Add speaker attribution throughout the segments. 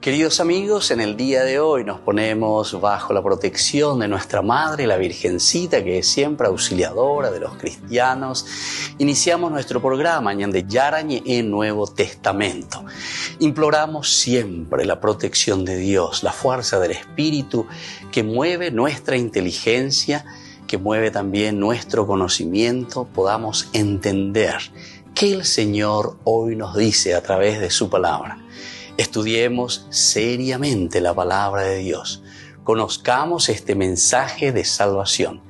Speaker 1: Queridos amigos, en el día de hoy nos ponemos bajo la protección de nuestra Madre, la Virgencita, que es siempre auxiliadora de los cristianos. Iniciamos nuestro programa Ñande Yarañe en Nuevo Testamento. Imploramos siempre la protección de Dios, la fuerza del Espíritu que mueve nuestra inteligencia, que mueve también nuestro conocimiento, podamos entender qué el Señor hoy nos dice a través de su palabra. Estudiemos seriamente la palabra de Dios. Conozcamos este mensaje de salvación.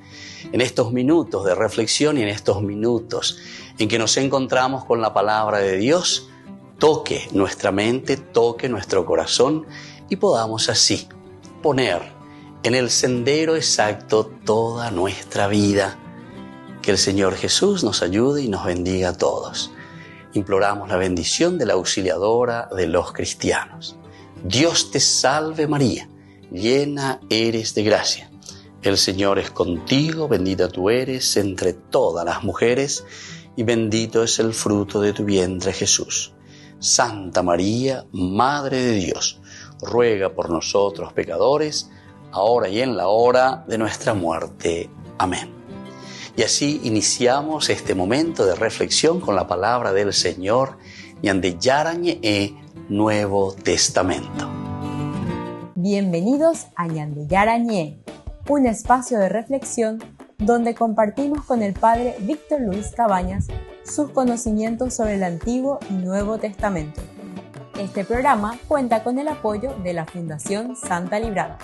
Speaker 1: En estos minutos de reflexión y en estos minutos en que nos encontramos con la palabra de Dios, toque nuestra mente, toque nuestro corazón y podamos así poner en el sendero exacto toda nuestra vida. Que el Señor Jesús nos ayude y nos bendiga a todos. Imploramos la bendición de la auxiliadora de los cristianos. Dios te salve María, llena eres de gracia. El Señor es contigo, bendita tú eres entre todas las mujeres y bendito es el fruto de tu vientre Jesús. Santa María, Madre de Dios, ruega por nosotros pecadores, ahora y en la hora de nuestra muerte. Amén. Y así iniciamos este momento de reflexión con la palabra del Señor, Ñande Yarañe Nuevo Testamento.
Speaker 2: Bienvenidos a Ñande Yarañe, un espacio de reflexión donde compartimos con el Padre Víctor Luis Cabañas sus conocimientos sobre el Antiguo y Nuevo Testamento. Este programa cuenta con el apoyo de la Fundación Santa Librada.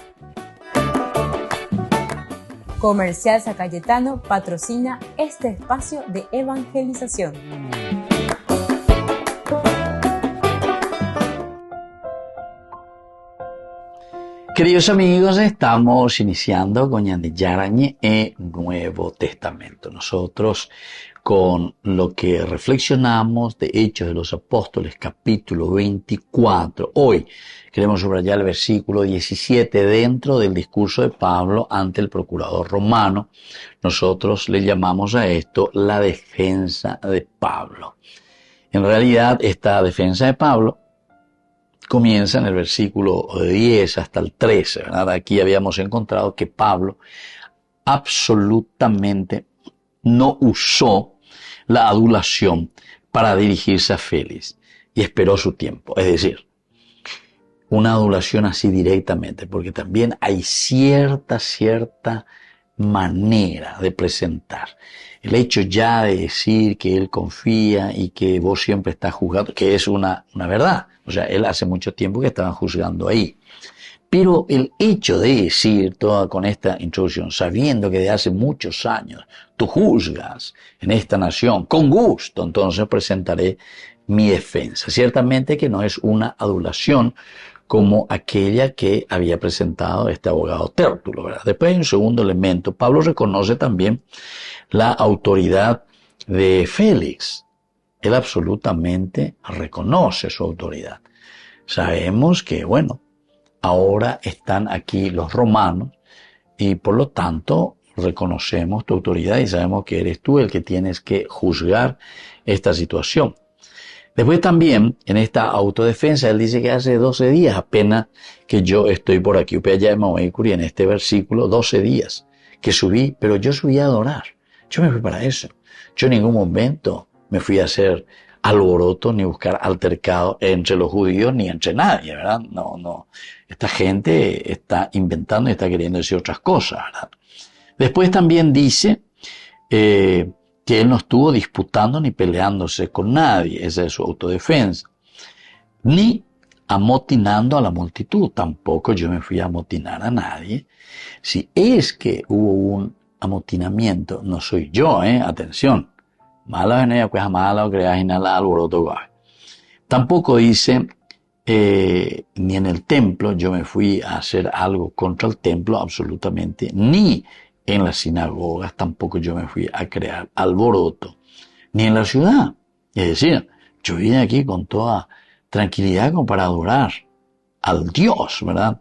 Speaker 2: Comercial San Cayetano patrocina este espacio de evangelización.
Speaker 1: Queridos amigos, estamos iniciando con Ñande Yarañe Nuevo Testamento. Nosotros con lo que reflexionamos de Hechos de los Apóstoles, capítulo 24. Hoy queremos subrayar el versículo 17 dentro del discurso de Pablo ante el procurador romano. Nosotros le llamamos a esto la defensa de Pablo. En realidad, esta defensa de Pablo comienza en el versículo 10 hasta el 13, ¿verdad? Aquí habíamos encontrado que Pablo absolutamente no usó la adulación para dirigirse a Félix y esperó su tiempo. Es decir, una adulación así directamente, porque también hay cierta manera de presentar. El hecho ya de decir que él confía y que vos siempre estás juzgando, que es una verdad. O sea, él hace mucho tiempo que estaban juzgando ahí. Pero el hecho de decir, toda con esta introducción, sabiendo que de hace muchos años tú juzgas en esta nación, con gusto, entonces presentaré mi defensa. Ciertamente que no es una adulación como aquella que había presentado este abogado Tértulo, ¿verdad? Después hay un segundo elemento. Pablo reconoce también la autoridad de Félix. Él absolutamente reconoce su autoridad. Sabemos que, ahora están aquí los romanos y por lo tanto reconocemos tu autoridad y sabemos que eres tú el que tienes que juzgar esta situación. Después también, en esta autodefensa, él dice que hace 12 días apenas que yo estoy por aquí, y en este versículo, 12 días que subí, pero yo subí a adorar. Yo me fui para eso. Yo en ningún momento me fui a hacer alboroto ni buscar altercado entre los judíos ni entre nadie, ¿verdad? No. Esta gente está inventando y está queriendo decir otras cosas, ¿verdad? Después también dice que él no estuvo disputando ni peleándose con nadie, esa es su autodefensa, ni amotinando a la multitud, tampoco yo me fui a amotinar a nadie. Si es que hubo un amotinamiento, no soy yo, atención, mala venía pues mala o creas inhala alboroto guay. Tampoco dice ni en el templo yo me fui a hacer algo contra el templo, absolutamente, ni en las sinagogas tampoco yo me fui a crear alboroto, ni en la ciudad. Es decir, yo vine aquí con toda tranquilidad como para adorar al Dios, ¿verdad?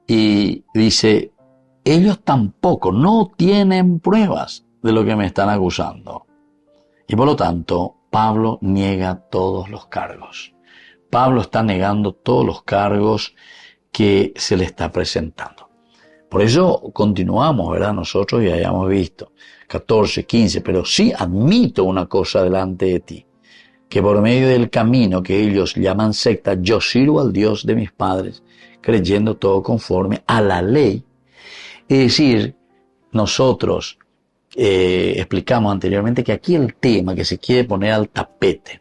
Speaker 1: Y dice, ellos tampoco no tienen pruebas de lo que me están acusando. Y por lo tanto, Pablo niega todos los cargos. Pablo está negando todos los cargos que se le está presentando. Por eso continuamos, ¿verdad? Nosotros ya hayamos visto 14, 15, pero sí admito una cosa delante de ti, que por medio del camino que ellos llaman secta, yo sirvo al Dios de mis padres, creyendo todo conforme a la ley. Es decir, nosotros explicamos anteriormente que aquí el tema que se quiere poner al tapete,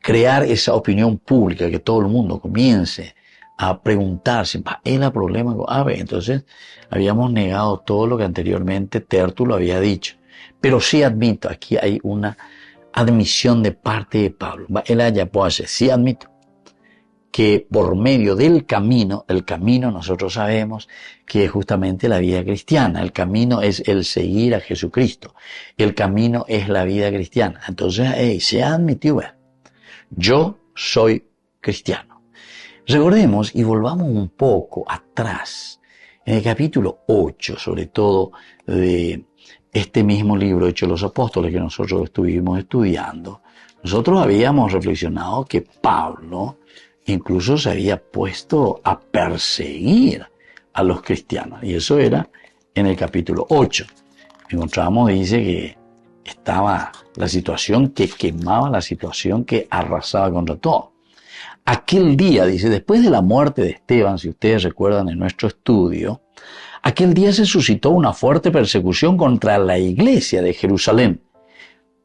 Speaker 1: crear esa opinión pública, que todo el mundo comience a preguntarse, ¿es el problema? Entonces habíamos negado todo lo que anteriormente Tértulo había dicho. Pero sí admito, aquí hay una admisión de parte de Pablo. Sí admito que por medio del camino, el camino nosotros sabemos que es justamente la vida cristiana. El camino es el seguir a Jesucristo. El camino es la vida cristiana. Entonces, se ha admitido, yo soy cristiano. Recordemos y volvamos un poco atrás, en el capítulo 8, sobre todo de este mismo libro, Hechos de los Apóstoles, que nosotros estuvimos estudiando. Nosotros habíamos reflexionado que Pablo incluso se había puesto a perseguir a los cristianos, y eso era en el capítulo 8. Encontramos, dice que estaba la situación que quemaba, la situación que arrasaba contra todo. Aquel día, dice, después de la muerte de Esteban, si ustedes recuerdan en nuestro estudio, aquel día se suscitó una fuerte persecución contra la iglesia de Jerusalén.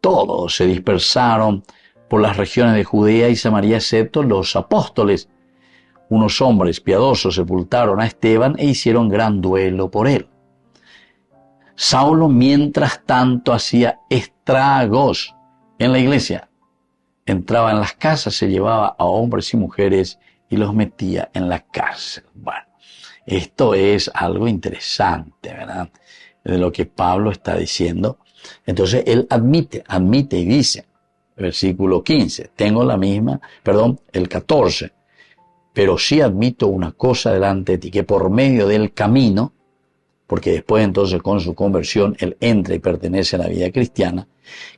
Speaker 1: Todos se dispersaron por las regiones de Judea y Samaria, excepto los apóstoles. Unos hombres piadosos sepultaron a Esteban e hicieron gran duelo por él. Saulo, mientras tanto, hacía estragos en la iglesia. Entraba en las casas, se llevaba a hombres y mujeres y los metía en la cárcel. Bueno, esto es algo interesante, ¿verdad? De lo que Pablo está diciendo. Entonces él admite y dice, versículo 15, el 14, pero sí admito una cosa delante de ti, que por medio del camino, porque después entonces con su conversión él entra y pertenece a la vida cristiana,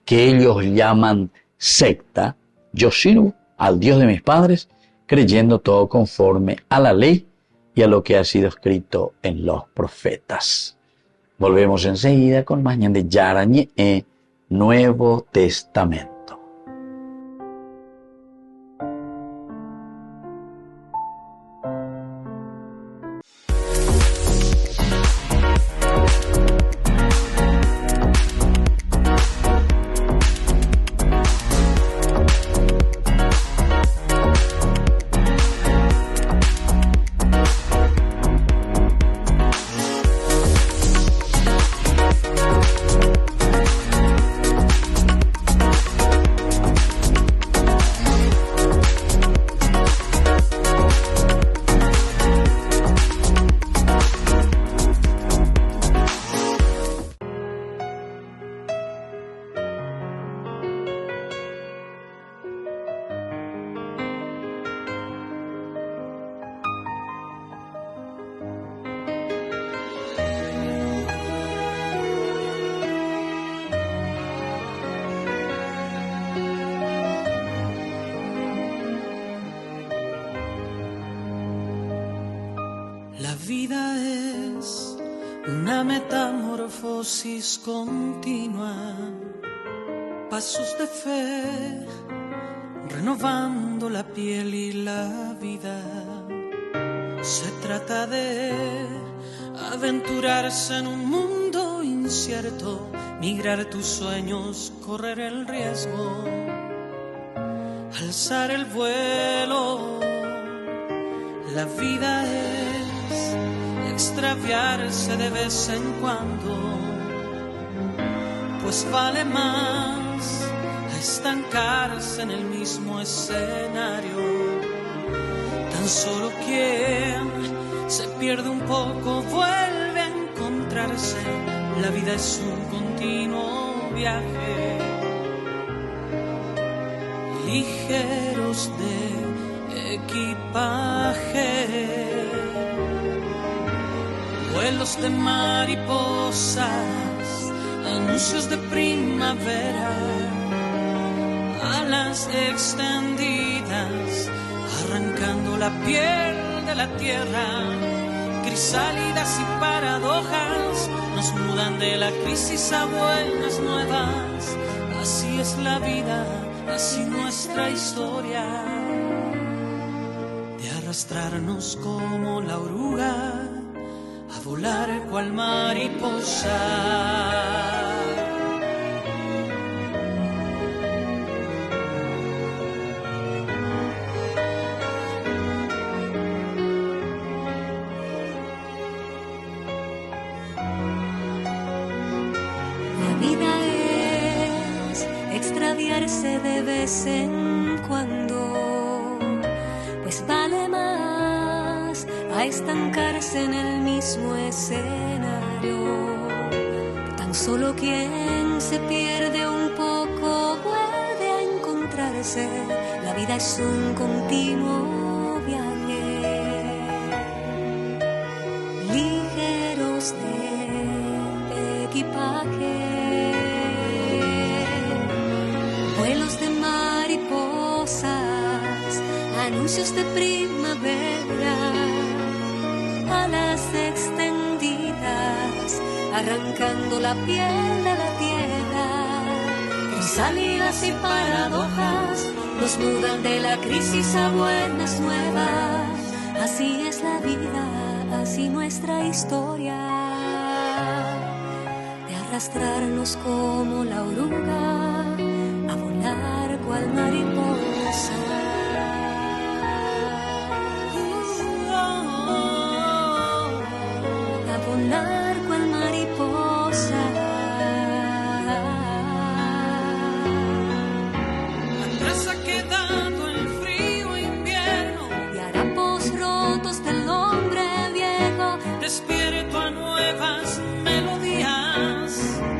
Speaker 1: que ellos llaman secta, yo sirvo al Dios de mis padres, creyendo todo conforme a la ley y a lo que ha sido escrito en los profetas. Volvemos enseguida con mañana de Yarañe, Nuevo Testamento.
Speaker 3: La vida es una metamorfosis continua, pasos de fe, renovando la piel y la vida. Se trata de aventurarse en un mundo incierto, migrar tus sueños, correr el riesgo, alzar el vuelo. La vida es extraviarse de vez en cuando, pues vale más a estancarse en el mismo escenario. Tan solo quien se pierde un poco vuelve a encontrarse. La vida es un continuo viaje, ligeros de equipaje, vuelos de mariposas, anuncios de primavera, alas extendidas arrancando la piel de la tierra. Crisálidas y paradojas nos mudan de la crisis a buenas nuevas. Así es la vida, así nuestra historia. De arrastrarnos como la oruga, a volar cual mariposa.
Speaker 4: Extraviarse de vez en cuando, pues vale más a estancarse en el mismo escenario. Tan solo quien se pierde un poco vuelve a encontrarse. La vida es un continuo viaje, ligeros de equipaje. Vuelos de mariposas, anuncios de primavera, alas extendidas, arrancando la piel de la tierra. Crisálidas y paradojas nos mudan de la crisis a buenas nuevas. Así es la vida, así nuestra historia. De arrastrarnos como la oruga, a volar cual mariposa. A volar cual mariposa.
Speaker 3: Atrás ha quedado el frío invierno
Speaker 4: Y harapos rotos del hombre viejo.
Speaker 3: despierto a nuevas melodías.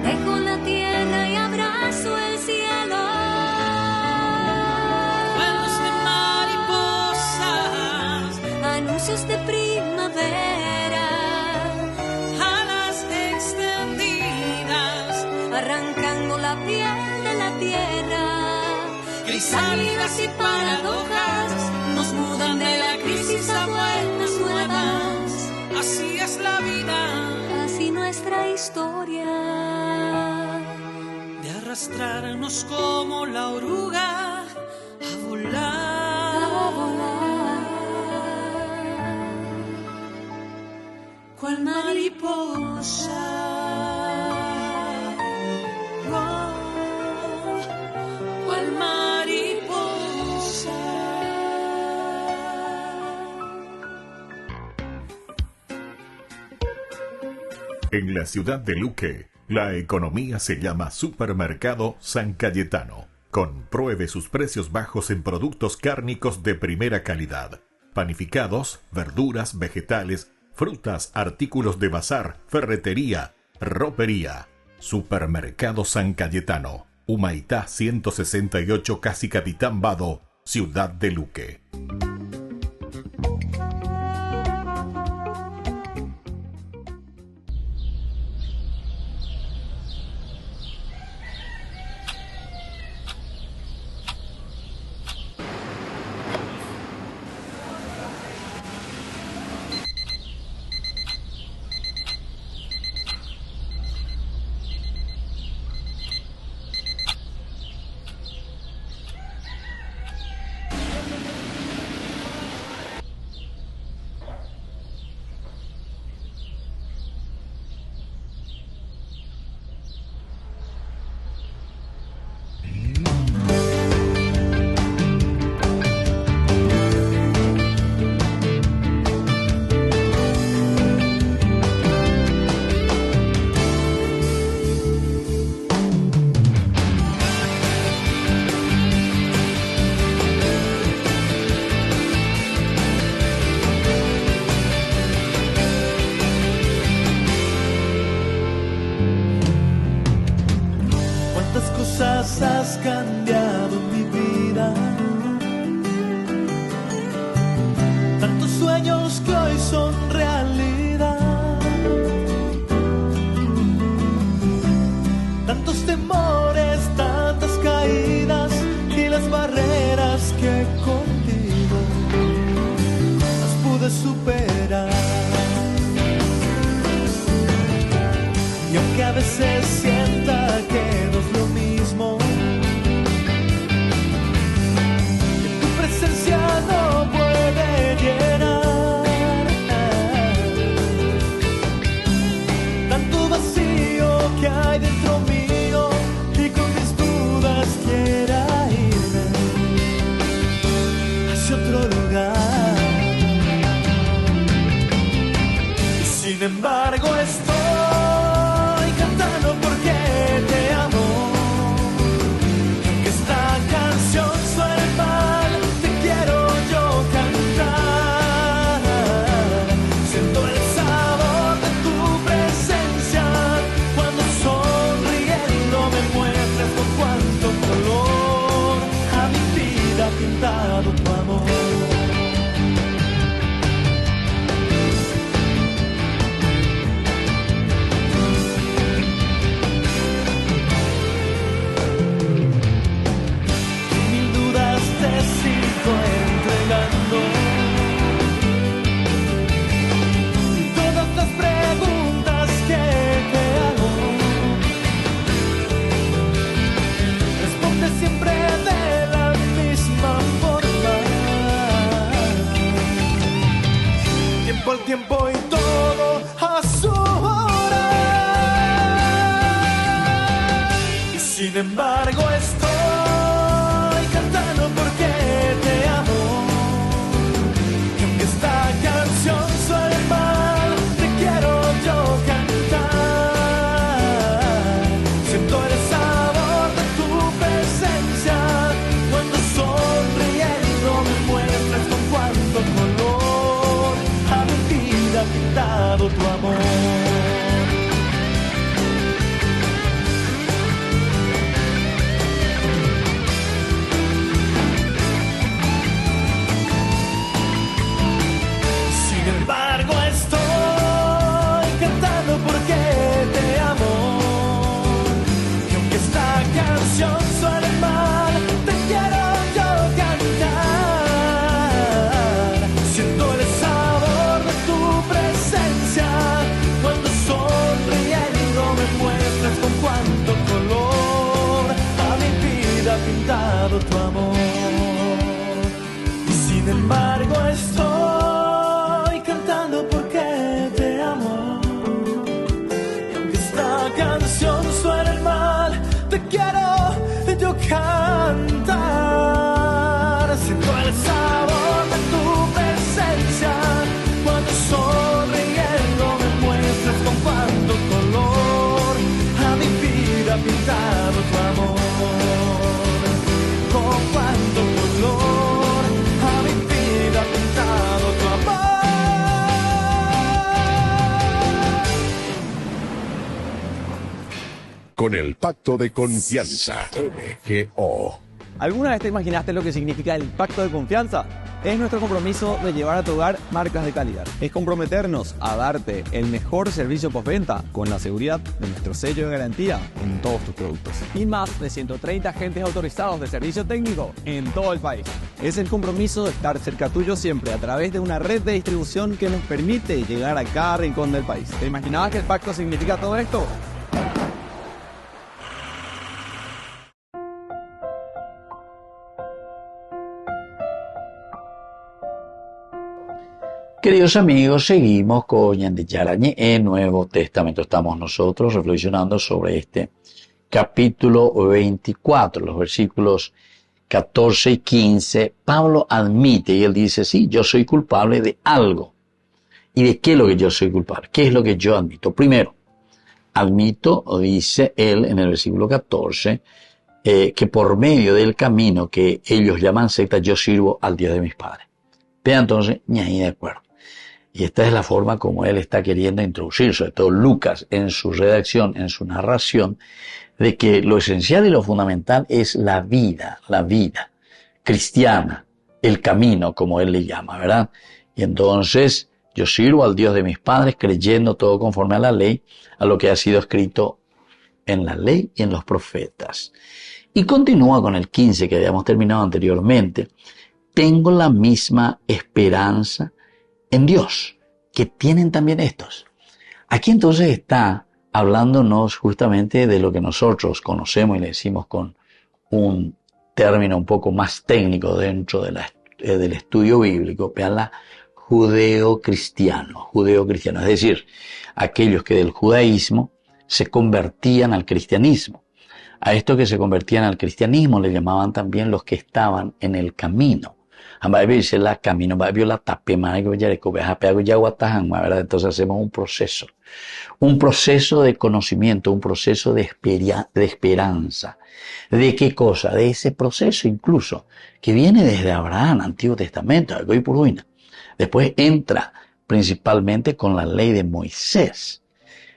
Speaker 4: Dejo la tierra y abrazo el cielo.
Speaker 3: Vuelos de mariposas,
Speaker 4: Anuncios de primavera,
Speaker 3: alas extendidas,
Speaker 4: arrancando la piel de la tierra.
Speaker 3: crisálidas y paradojas nos mudan de la crisis a buenas nuevas. Así es la vida,
Speaker 4: Así nuestra historia.
Speaker 3: de arrastrarnos como la oruga a volar,
Speaker 4: A volar
Speaker 3: cual mariposa. Oh, cual mariposa.
Speaker 5: En la ciudad de Luque, la economía se llama Supermercado San Cayetano. Compruebe sus precios bajos en productos cárnicos de primera calidad. Panificados, verduras, vegetales, frutas, artículos de bazar, ferretería, ropería. Supermercado San Cayetano, Humaitá 168, Casi Capitán Vado, ciudad de Luque.
Speaker 6: Has cambiado mi vida, tantos sueños que hoy son realidad, tantos temores, tantas caídas y las barreras que contigo pude superar. Y aunque a veces sienta que no es lo mismo, que tu presencia no puede llenar tanto vacío que hay dentro mío, y con mis dudas quiera irme hacia otro lugar. Y sin embargo estoy cantando porque te amo. Aunque esta canción suene mal, te quiero yo cantar. Siento el sabor de tu presencia cuando sonriendo me muestras con cuánto color a mi vida ha pintado tu amor. Mil dudas te sigo entregando, y todas las preguntas que te hago, responde siempre de la misma forma. Tiempo al tiempo y todo a su hora. Y sin embargo estoy cantando porque te amo. Y aunque esta canción suene mal, te quiero yo cantar. Siento el sabor de tu presencia cuando sonriendo me muestras con cuánto color a mi vida ha pintado tu amor. Sin embargo estoy cantando porque te amo. Y aunque esta canción suene mal, te quiero yo cantar. Siento el sabor de tu presencia cuando sonriendo me muestras con cuánto color a mi vida ha pintado tu amor. Y sin embargo estoy cantando porque te amo. Y aunque esta canción suene mal, te quiero yo cantar. Siento el sabor de tu presencia cuando sonriendo me muestras con cuánto color a mi vida ha pintado tu amor. Con cuánto color a mi vida ha pintado tu amor.
Speaker 7: Con el pacto de confianza. MGO.
Speaker 8: ¿Alguna vez te imaginaste lo que significa el pacto de confianza? Es nuestro compromiso de llevar a tu hogar marcas de calidad. Es comprometernos a darte el mejor servicio postventa con la seguridad de nuestro sello de garantía en todos tus productos. Y más de 130 agentes autorizados de servicio técnico en todo el país. Es el compromiso de estar cerca tuyo siempre a través de una red de distribución que nos permite llegar a cada rincón del país. ¿Te imaginabas que el pacto significa todo esto?
Speaker 1: Queridos amigos, seguimos con Ñande Yarañe en Nuevo Testamento. Estamos nosotros reflexionando sobre este capítulo 24, los versículos 14 y 15. Pablo admite y él dice, sí, yo soy culpable de algo. ¿Y de qué es lo que yo soy culpable? ¿Qué es lo que yo admito? Primero, admito, dice él en el versículo 14, que por medio del camino que ellos llaman secta, yo sirvo al Dios de mis padres. Vean entonces, ñaí de acuerdo. Y esta es la forma como él está queriendo introducir, sobre todo Lucas, en su redacción, en su narración, de que lo esencial y lo fundamental es la vida cristiana, el camino, como él le llama, ¿verdad? Y entonces, yo sirvo al Dios de mis padres, creyendo todo conforme a la ley, a lo que ha sido escrito en la ley y en los profetas. Y continúa con el 15 que habíamos terminado anteriormente. Tengo la misma esperanza en Dios, que tienen también estos. Aquí entonces está hablándonos justamente de lo que nosotros conocemos y le decimos con un término un poco más técnico dentro de del estudio bíblico, la judeo-cristiano, es decir, aquellos que del judaísmo se convertían al cristianismo. A estos que se convertían al cristianismo le llamaban también los que estaban en el camino. Entonces hacemos un proceso de conocimiento, un proceso de esperanza. ¿De qué cosa? De ese proceso incluso que viene desde Abraham, Antiguo Testamento, algo y puruina. Después entra principalmente con la ley de Moisés.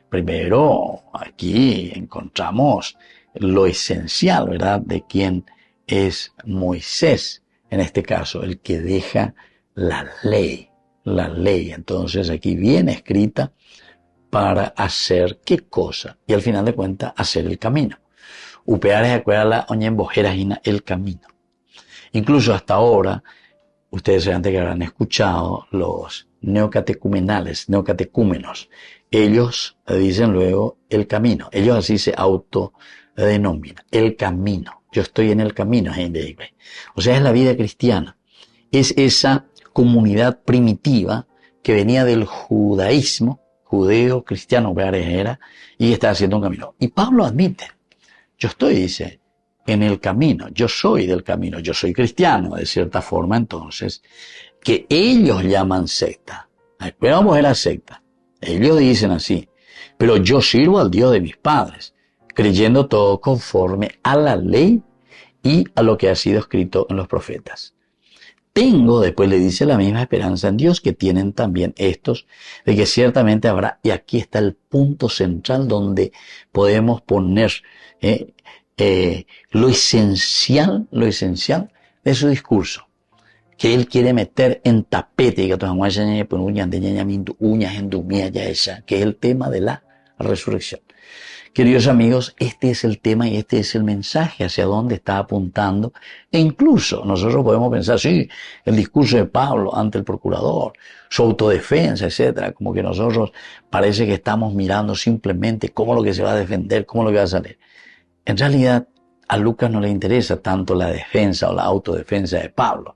Speaker 1: Primero, aquí encontramos lo esencial, ¿verdad?, de quién es Moisés, en este caso, el que deja la ley. La ley, entonces, aquí viene escrita para hacer qué cosa, y al final de cuentas, hacer el camino. Upeares acuérdala oñembojerajina el camino. Incluso hasta ahora, ustedes antes que habrán escuchado los neocatecúmenos. Ellos dicen luego el camino. Ellos así se autodenominan. El camino. Yo estoy en el camino. O sea, es la vida cristiana. Es esa comunidad primitiva que venía del judaísmo, judeo, cristiano, era, y está haciendo un camino. Y Pablo admite, yo estoy, dice, en el camino, yo soy del camino, yo soy cristiano, de cierta forma, entonces, que ellos llaman secta. Pero vamos a ver la secta. Ellos dicen así, pero yo sirvo al Dios de mis padres, creyendo todo conforme a la ley y a lo que ha sido escrito en los profetas. Tengo, después le dice, la misma esperanza en Dios que tienen también estos, de que ciertamente habrá, y aquí está el punto central donde podemos poner lo esencial de su discurso, que él quiere meter en tapete, que es el tema de la resurrección. Queridos amigos, este es el tema y este es el mensaje hacia dónde está apuntando. E incluso nosotros podemos pensar, sí, el discurso de Pablo ante el procurador, su autodefensa, etcétera, como que nosotros parece que estamos mirando simplemente cómo lo que se va a defender, cómo lo que va a salir. En realidad, a Lucas no le interesa tanto la defensa o la autodefensa de Pablo.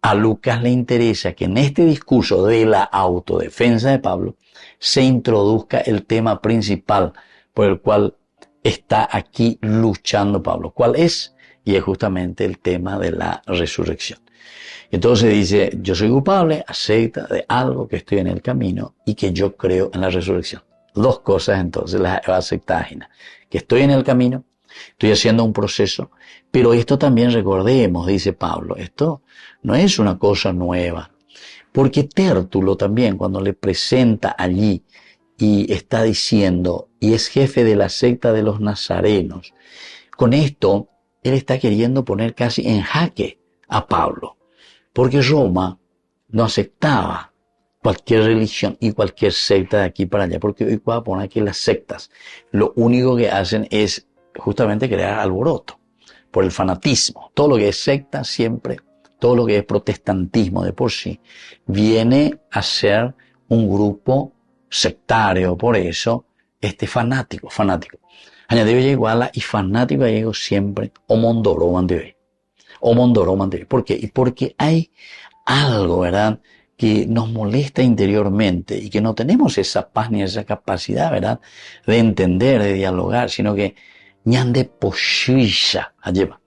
Speaker 1: A Lucas le interesa que en este discurso de la autodefensa de Pablo se introduzca el tema principal por el cual está aquí luchando Pablo. ¿Cuál es? Y es justamente el tema de la resurrección. Entonces dice, yo soy culpable, acepta de algo que estoy en el camino y que yo creo en la resurrección. Dos cosas entonces las aceptáginas. Que estoy en el camino, estoy haciendo un proceso, pero esto también recordemos, dice Pablo, esto no es una cosa nueva. Porque Tértulo también, cuando le presenta allí y está diciendo, y es jefe de la secta de los nazarenos, con esto él está queriendo poner casi en jaque a Pablo, porque Roma no aceptaba cualquier religión y cualquier secta de aquí para allá, porque hoy puedo poner que las sectas lo único que hacen es justamente crear alboroto por el fanatismo. Todo lo que es secta siempre, todo lo que es protestantismo de por sí, viene a ser un grupo sectario, por eso, fanático. Añadido igual y fanático llego siempre, o mondoro mande. ¿Por qué? Y porque hay algo, ¿verdad?, que nos molesta interiormente y que no tenemos esa paz ni esa capacidad, ¿verdad?, de entender, de dialogar, sino que ñande poshuisha lleva.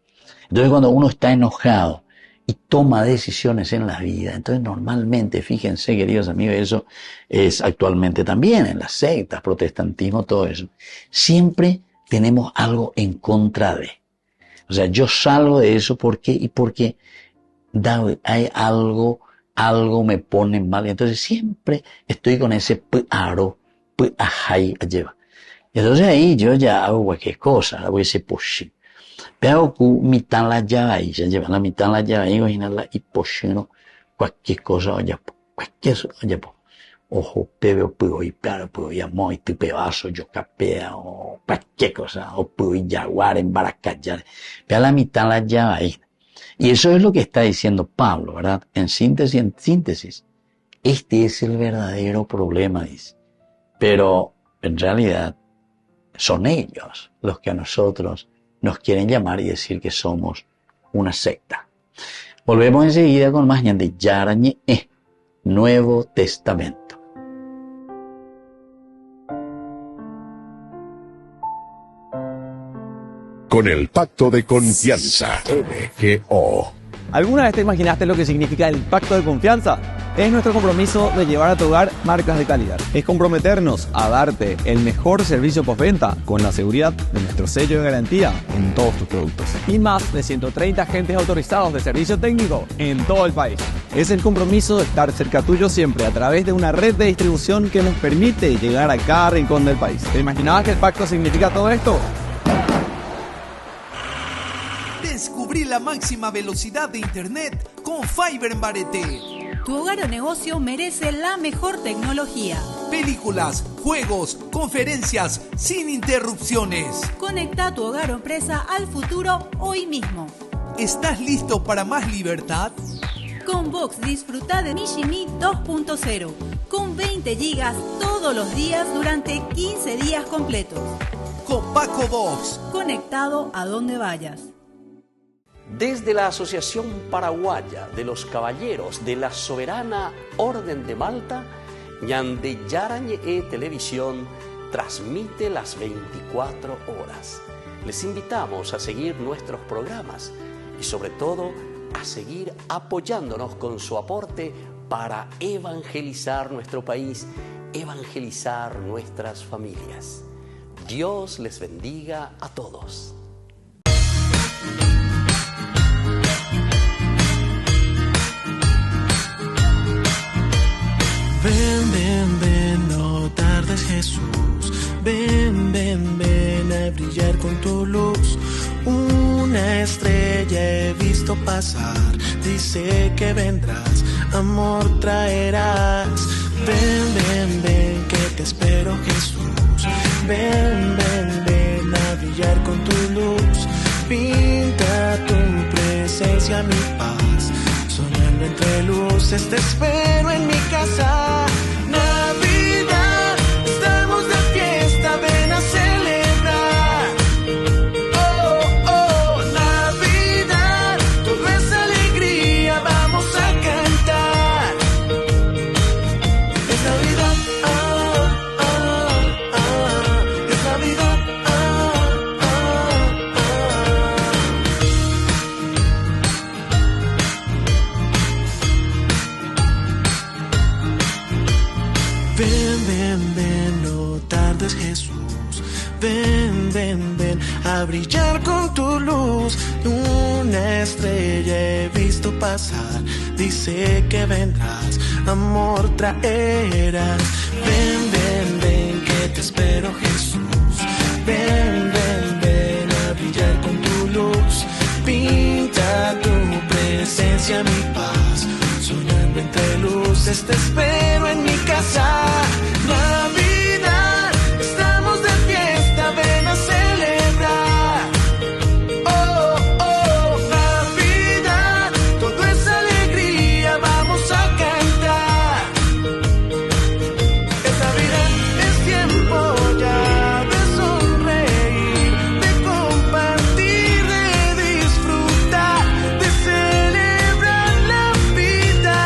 Speaker 1: Entonces cuando uno está enojado y toma decisiones en la vida, entonces normalmente, fíjense queridos amigos, eso es actualmente también en las sectas, protestantismo, todo eso, siempre tenemos algo en contra de. O sea, yo salgo de eso porque hay algo me pone mal, y entonces siempre estoy con ese aro, lleva. Entonces ahí yo ya hago cualquier cosa, hago ese pushing. Pero mitad la llave, ya llevan la mitad la llave, imaginarla y poshino cualquier cosa, oye, ojo, pebe, puedo y claro, puedo y amo y pedazo, yo capea, o cualquier cosa, o puedo y jaguar en baracallar. Vea la mitad la llave ahí. Y eso es lo que está diciendo Pablo, ¿verdad? En síntesis, Este es el verdadero problema, dice. Pero en realidad son ellos los que a nosotros nos quieren llamar y decir que somos una secta. Volvemos enseguida con más de Yarañe, Nuevo Testamento.
Speaker 7: Con el pacto de confianza. MGO.
Speaker 8: ¿Alguna vez te imaginaste lo que significa el pacto de confianza? Es nuestro compromiso de llevar a tu hogar marcas de calidad. Es comprometernos a darte el mejor servicio postventa con la seguridad de nuestro sello de garantía en todos tus productos. Y más de 130 agentes autorizados de servicio técnico en todo el país. Es el compromiso de estar cerca tuyo siempre a través de una red de distribución que nos permite llegar a cada rincón del país. ¿Te imaginabas que el pacto significa todo esto?
Speaker 9: Descubrí la máxima velocidad de internet con Fiber en Barete.
Speaker 10: Tu hogar o negocio merece la mejor tecnología.
Speaker 9: Películas, juegos, conferencias, sin interrupciones.
Speaker 10: Conecta tu hogar o empresa al futuro hoy mismo.
Speaker 9: ¿Estás listo para más libertad?
Speaker 10: Con Vox disfruta de Mishimi 2.0 con 20 gigas todos los días durante 15 días completos.
Speaker 9: Con Paco Vox.
Speaker 10: Conectado a donde vayas.
Speaker 11: Desde la Asociación Paraguaya de los Caballeros de la Soberana Orden de Malta, Ñande Yarañe Televisión transmite las 24 horas. Les invitamos a seguir nuestros programas y sobre todo a seguir apoyándonos con su aporte para evangelizar nuestro país, evangelizar nuestras familias. Dios les bendiga a todos.
Speaker 3: Ven, ven, ven, no tardes Jesús. Ven, ven, ven a brillar con tu luz. Una estrella he visto pasar, dice que vendrás, amor traerás. Ven, ven, ven, que te espero Jesús. Ven, ven, ven a brillar con tu luz. Pinta tu presencia mi paz, sonando entre luces te espero en mi casa. Navidad, estamos de fiesta, ven a celebrar. Oh, oh, Navidad, todo es alegría, vamos a cantar. Es Navidad, ah, ah, ah, es Navidad, ah, ah, ah. Ven, ven, ven, no tardes Jesús. Ven, ven, ven a brillar con tu luz. Una estrella he visto pasar, dice que vendrás, amor traerás. Ven, ven, ven, que te espero Jesús. Ven, ven, ven a brillar con tu luz. Pinta tu presencia mi paz, sonando entre luces te espero en mi casa. Navidad, estamos de fiesta, ven a celebrar. Oh, oh, Navidad, todo es alegría, vamos a cantar. Es Navidad, es tiempo ya de sonreír, de compartir, de disfrutar, de celebrar la vida.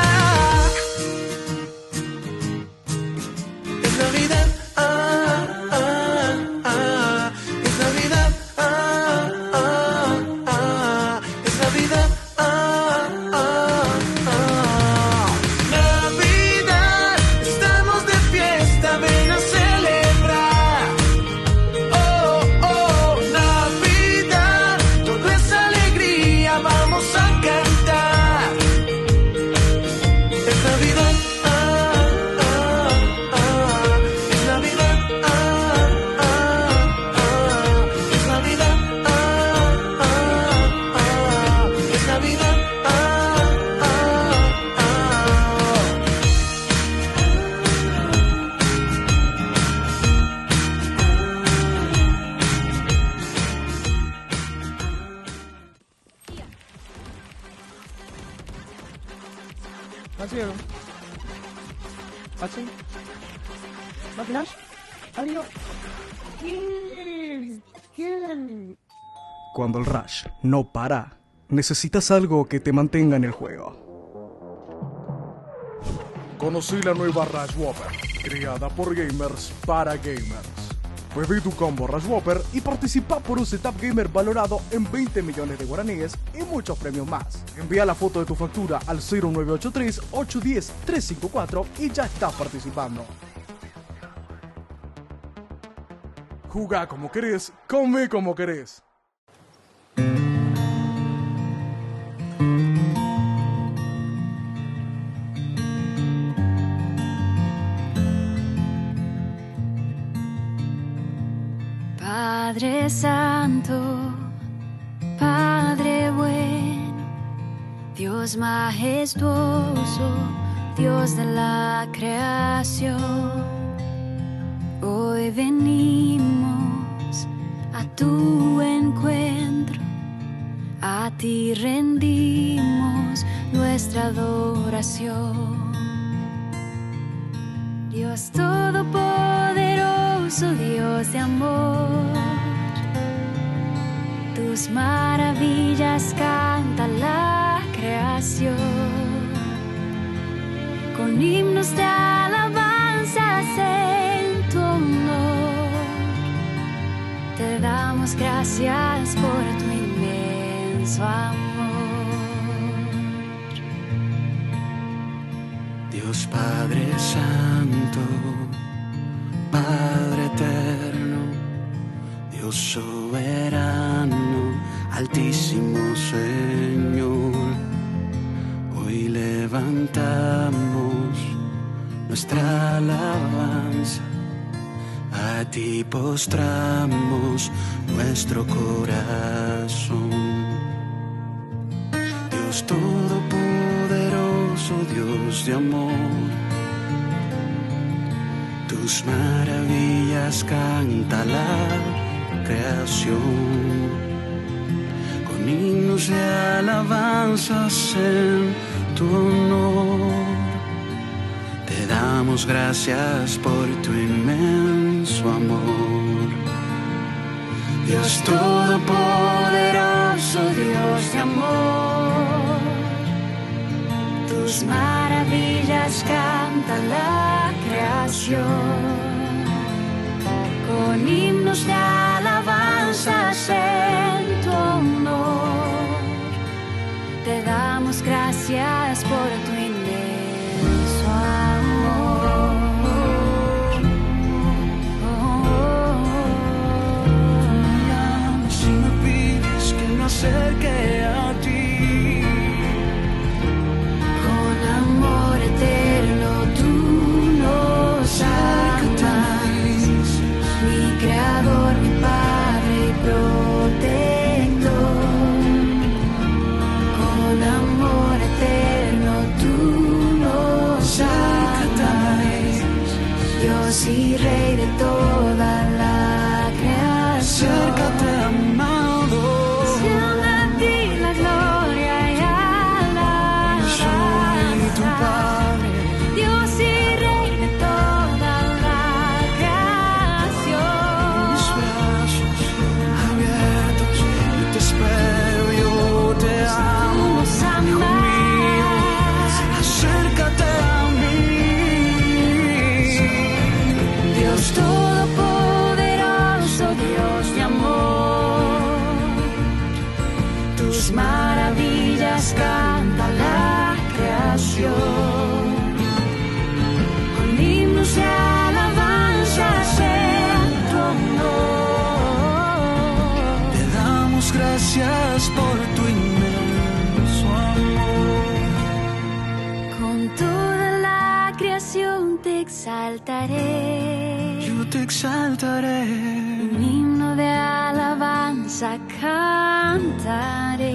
Speaker 12: ¿Así? ¿Máquinas? ¿Adiós?
Speaker 13: Cuando el rush no para, necesitas algo que te mantenga en el juego.
Speaker 14: Conocí la nueva Rush Whopper, creada por gamers para gamers. Pedí tu combo Rush Whopper y participa por un setup gamer valorado en 20 millones de guaraníes y muchos premios más. Envía la foto de tu factura al 0983-810-354 y ya estás participando. Jugá como querés, come como querés.
Speaker 4: Padre Santo, Padre bueno, Dios majestuoso, Dios de la creación, hoy venimos a tu encuentro, a ti rendimos nuestra adoración. Dios todopoderoso, Dios de amor, tus maravillas canta la creación, con himnos de alabanzas en tu honor, te damos gracias por tu inmenso amor.
Speaker 3: Dios Padre Santo, Padre eterno, Dios soberano, altísimo Señor, hoy levantamos nuestra alabanza, a ti postramos nuestro corazón. Dios todopoderoso, Dios de amor, tus maravillas canta la creación, con himnos de alabanzas en tu honor, te damos gracias por tu inmenso amor. Dios todopoderoso, Dios de amor, tus maravillas canta la creación, con himnos de alabanzas en tu honor, te damos gracias por tu inmenso amor. Si me pides que me acerque a ti, con amor eterno tú nos amas, mi creador, mi padre y protector. Con amor eterno tú nos amas, Dios y Rey de toda la creación. Acércate, amado, siendo a ti la gloria y alabanza. Soy tu Padre, Dios y Rey de toda la creación. Mis brazos abiertos, yo te espero, yo te amo. Hijo mío, acércate a mí. Dios todopoderoso, Dios de amor, tus maravillas canta la creación, con himnos de alabanzas en tu honor, te damos gracias por tu inmenso amor. Con toda la creación te exaltaré, yo te exaltaré, un himno de alabanza cantaré,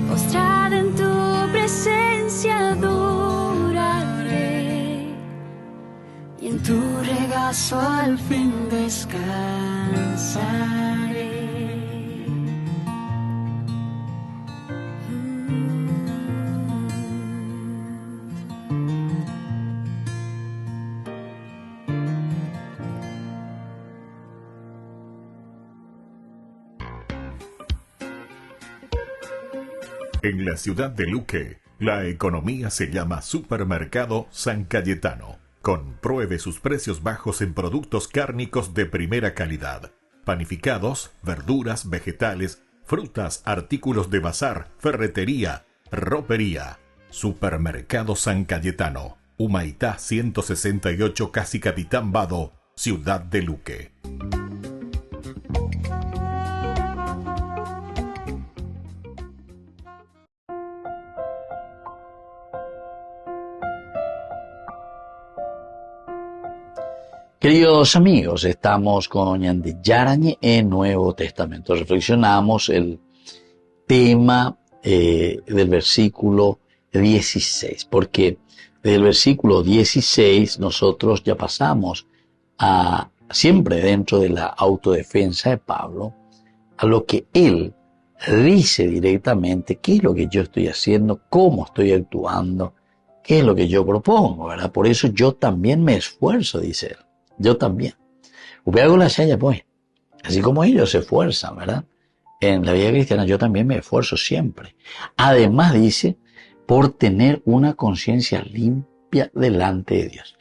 Speaker 3: postrada en tu presencia adoraré, y en tu regazo al fin descansaré.
Speaker 5: En la ciudad de Luque, la economía se llama Supermercado San Cayetano. Compruebe sus precios bajos en productos cárnicos de primera calidad. Panificados, verduras, vegetales, frutas, artículos de bazar, ferretería, ropería. Supermercado San Cayetano, Humaitá 168, Casi Capitán Vado, ciudad de Luque.
Speaker 1: Queridos amigos, estamos con Ñande Yarañe en Nuevo Testamento. Reflexionamos el tema del versículo 16, porque desde el versículo 16 nosotros ya pasamos a, siempre dentro de la autodefensa de Pablo, a lo que él dice directamente, qué es lo que yo estoy haciendo, cómo estoy actuando, qué es lo que yo propongo, ¿verdad? Por eso yo también me esfuerzo, dice él. Yo también. Hago la chaya, pues. Así como ellos se esfuerzan, ¿verdad? En la vida cristiana yo también me esfuerzo siempre. Además dice, por tener una conciencia limpia delante de Dios.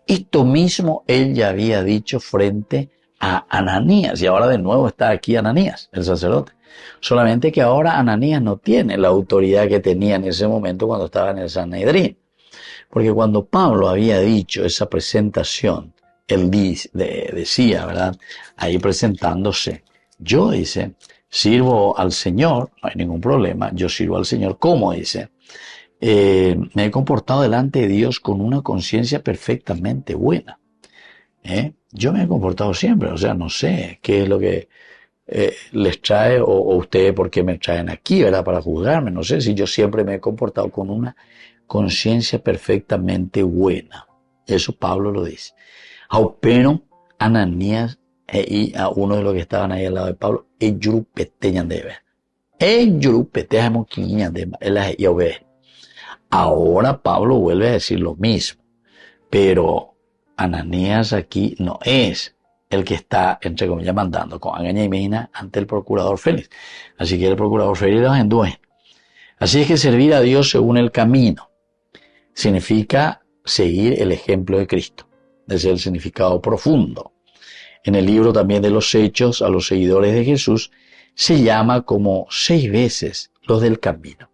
Speaker 1: Esto mismo él ya había dicho frente a Ananías. Y ahora de nuevo está aquí Ananías, el sacerdote. Solamente que ahora Ananías no tiene la autoridad que tenía en ese momento cuando estaba en el Sanedrín. Porque cuando Pablo había dicho esa presentación, él decía, ¿verdad? Ahí presentándose. Yo, dice, sirvo al Señor, no hay ningún problema, yo sirvo al Señor. ¿Cómo? Dice, me he comportado delante de Dios con una conciencia perfectamente buena. Yo me he comportado siempre, o sea, no sé qué es lo que les trae o ustedes por qué me traen aquí, ¿verdad? Para juzgarme, no sé si yo siempre me he comportado con una conciencia perfectamente buena. Eso Pablo lo dice. Pero Ananías y a uno de los que estaban ahí al lado de Pablo, ahora Pablo vuelve a decir lo mismo, pero Ananías aquí no es el que está, entre comillas, mandando con Agaña y Meina ante el procurador Félix. Así que el procurador Félix los endúe. Así es que servir a Dios según el camino significa seguir el ejemplo de Cristo. Ese es el significado profundo. En el libro también de los Hechos, a los seguidores de Jesús se llama como 6 veces los del camino.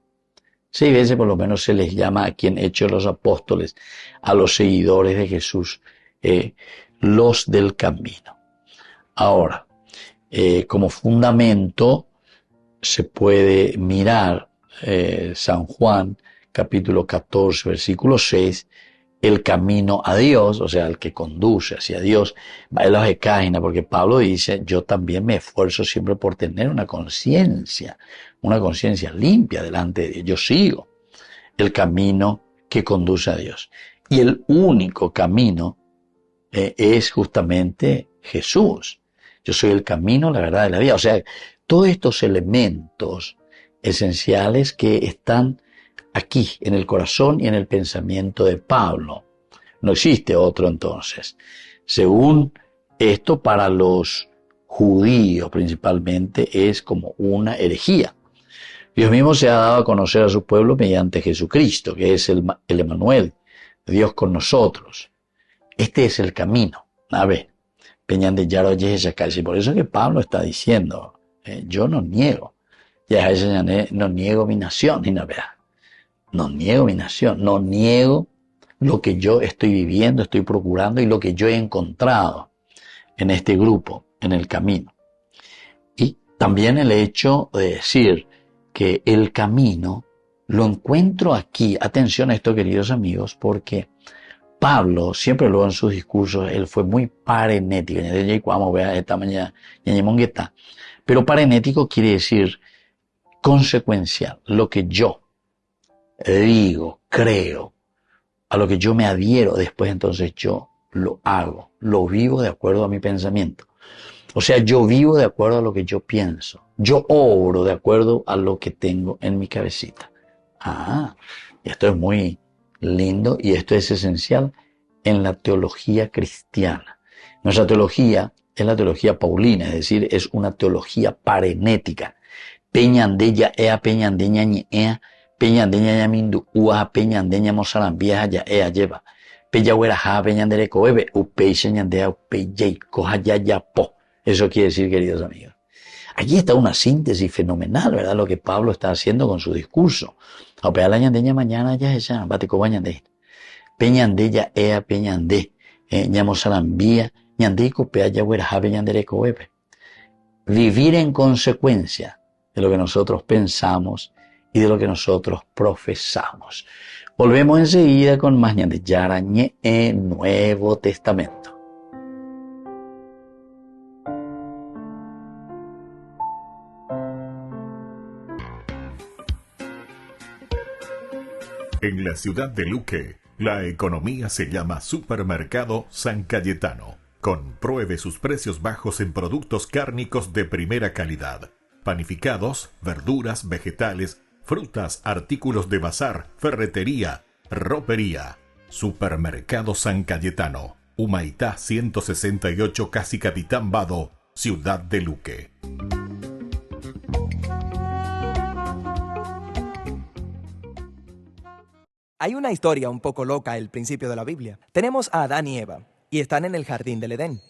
Speaker 1: 6 veces por lo menos se les llama aquí en Hechos de los Apóstoles a los seguidores de Jesús, los del camino. Ahora, como fundamento se puede mirar San Juan capítulo 14 versículo 6, el camino a Dios, o sea, el que conduce hacia Dios, porque Pablo dice, yo también me esfuerzo siempre por tener una conciencia limpia delante de Dios. Yo sigo el camino que conduce a Dios. Y el único camino es justamente Jesús. Yo soy el camino, la verdad y la vida. O sea, todos estos elementos esenciales que están aquí, en el corazón y en el pensamiento de Pablo. No existe otro entonces. Según esto, para los judíos principalmente es como una herejía. Dios mismo se ha dado a conocer a su pueblo mediante Jesucristo, que es el Emmanuel, Dios con nosotros. Este es el camino. A ver, Peñan de Yaro Yeshakashi. Por eso que Pablo está diciendo, yo no niego. No niego mi nación, ni nada. No niego mi nación, no niego lo que yo estoy viviendo, estoy procurando y lo que yo he encontrado en este grupo, en el camino. Y también el hecho de decir que el camino lo encuentro aquí. Atención a esto, queridos amigos, porque Pablo, siempre luego en sus discursos, él fue muy parenético. Pero parenético quiere decir consecuencial, lo que yo digo, creo, a lo que yo me adhiero, después entonces yo lo hago, lo vivo de acuerdo a mi pensamiento. O sea, yo vivo de acuerdo a lo que yo pienso, yo obro de acuerdo a lo que tengo en mi cabecita. Esto es muy lindo y esto es esencial en la teología cristiana. Nuestra teología es la teología paulina, es decir, es una teología parenética. peñande ya ea peñande ñañea, peñande ñañamindu ua peñande ñamosarambia ya ea lleva. Peyahueraja peñandere coebe, upeixe ñandea upeyeico hayayapo. Eso quiere decir, queridos amigos. Allí está una síntesis fenomenal, ¿verdad? Lo que Pablo está haciendo con su discurso. Opea la ñandeña mañana ya ella, batico bañande. Peñande ya ea peñande, ñamosarambia, ñandeico peyahueraja peñandere coebe. Vivir en consecuencia de lo que nosotros pensamos y de lo que nosotros profesamos. Volvemos enseguida con más ñande Yarañe en Nuevo Testamento.
Speaker 5: En la ciudad de Luque, la economía se llama Supermercado San Cayetano. Compruebe sus precios bajos en productos cárnicos de primera calidad. Panificados, verduras, vegetales, frutas, artículos de bazar, ferretería, ropería. Supermercado San Cayetano. Humaitá 168 Casi Capitán Vado, Ciudad de Luque.
Speaker 15: Hay una historia un poco loca al principio de la Biblia. Tenemos a Adán y Eva, y están en el jardín del Edén.